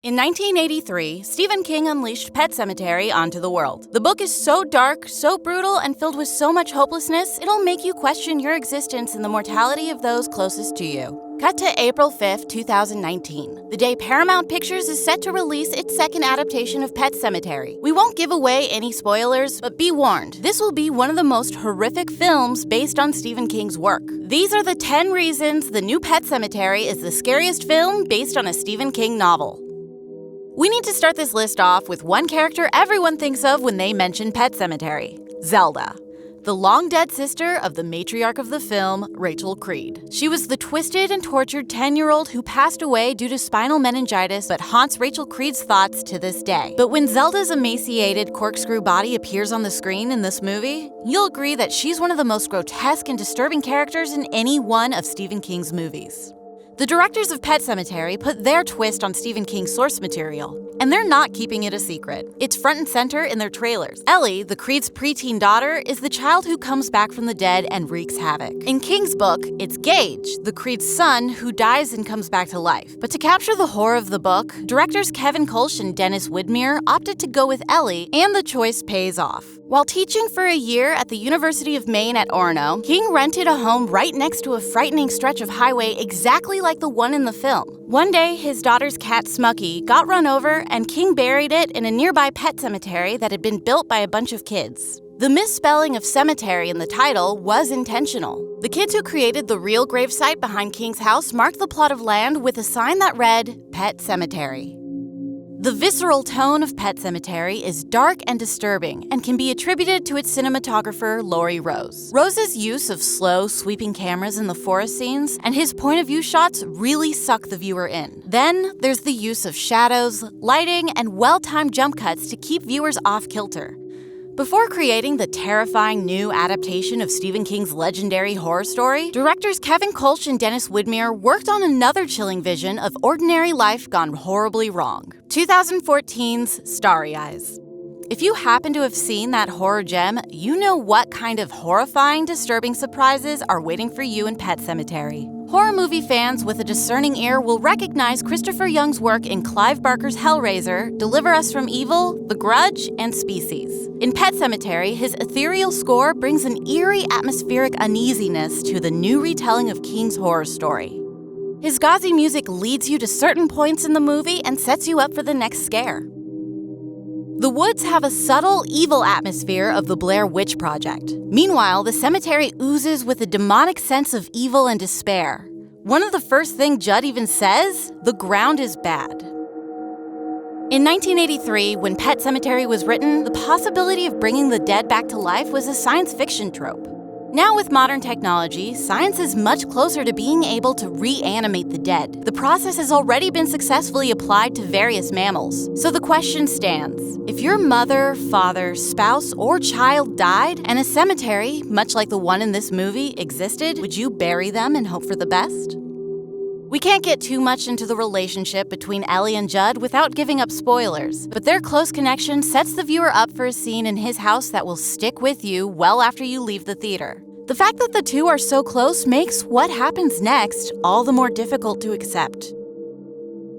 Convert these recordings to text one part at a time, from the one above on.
In 1983, Stephen King unleashed Pet Sematary onto the world. The book is so dark, so brutal, and filled with so much hopelessness, it'll make you question your existence and the mortality of those closest to you. Cut to April 5th, 2019, the day Paramount Pictures is set to release its second adaptation of Pet Sematary. We won't give away any spoilers, but be warned, this will be one of the most horrific films based on Stephen King's work. These are the 10 reasons the new Pet Sematary is the scariest film based on a Stephen King novel. We need to start this list off with one character everyone thinks of when they mention Pet Sematary: Zelda, the long-dead sister of the matriarch of the film, Rachel Creed. She was the twisted and tortured 10-year-old who passed away due to spinal meningitis but haunts Rachel Creed's thoughts to this day. But when Zelda's emaciated corkscrew body appears on the screen in this movie, you'll agree that she's one of the most grotesque and disturbing characters in any one of Stephen King's movies. The directors of Pet Sematary put their twist on Stephen King's source material, and they're not keeping it a secret. It's front and center in their trailers. Ellie, the Creed's preteen daughter, is the child who comes back from the dead and wreaks havoc. In King's book, it's Gage, the Creed's son, who dies and comes back to life. But to capture the horror of the book, directors Kevin Kolsch and Dennis Widmere opted to go with Ellie, and the choice pays off. While teaching for a year at the University of Maine at Orono, King rented a home right next to a frightening stretch of highway exactly like the one in the film. One day, his daughter's cat Smucky got run over, and King buried it in a nearby pet cemetery that had been built by a bunch of kids. The misspelling of cemetery in the title was intentional. The kids who created the real gravesite behind King's house marked the plot of land with a sign that read, Pet Sematary. The visceral tone of Pet Sematary is dark and disturbing and can be attributed to its cinematographer, Laurie Rose. Rose's use of slow, sweeping cameras in the forest scenes and his point-of-view shots really suck the viewer in. Then, there's the use of shadows, lighting, and well-timed jump cuts to keep viewers off-kilter. Before creating the terrifying new adaptation of Stephen King's legendary horror story, directors Kevin Kolsch and Dennis Widmere worked on another chilling vision of ordinary life gone horribly wrong: 2014's Starry Eyes. If you happen to have seen that horror gem, you know what kind of horrifying, disturbing surprises are waiting for you in Pet Sematary. Horror movie fans with a discerning ear will recognize Christopher Young's work in Clive Barker's Hellraiser, Deliver Us from Evil, The Grudge, and Species. In Pet Sematary, his ethereal score brings an eerie atmospheric uneasiness to the new retelling of King's horror story. His gauzy music leads you to certain points in the movie and sets you up for the next scare. The woods have a subtle, evil atmosphere of the Blair Witch Project. Meanwhile, the cemetery oozes with a demonic sense of evil and despair. One of the first things Judd even says, the ground is bad. In 1983, when Pet Sematary was written, the possibility of bringing the dead back to life was a science fiction trope. Now with modern technology, science is much closer to being able to reanimate the dead. The process has already been successfully applied to various mammals. So the question stands: if your mother, father, spouse, or child died and a cemetery, much like the one in this movie, existed, would you bury them and hope for the best? We can't get too much into the relationship between Ellie and Judd without giving up spoilers, but their close connection sets the viewer up for a scene in his house that will stick with you well after you leave the theater. The fact that the two are so close makes what happens next all the more difficult to accept.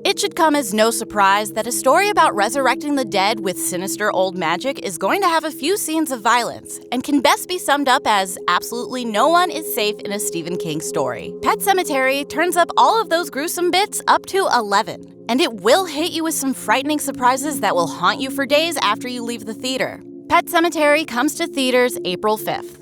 It should come as no surprise that a story about resurrecting the dead with sinister old magic is going to have a few scenes of violence, and can best be summed up as absolutely no one is safe in a Stephen King story. Pet Sematary turns up all of those gruesome bits up to 11, and it will hit you with some frightening surprises that will haunt you for days after you leave the theater. Pet Sematary comes to theaters April 5th.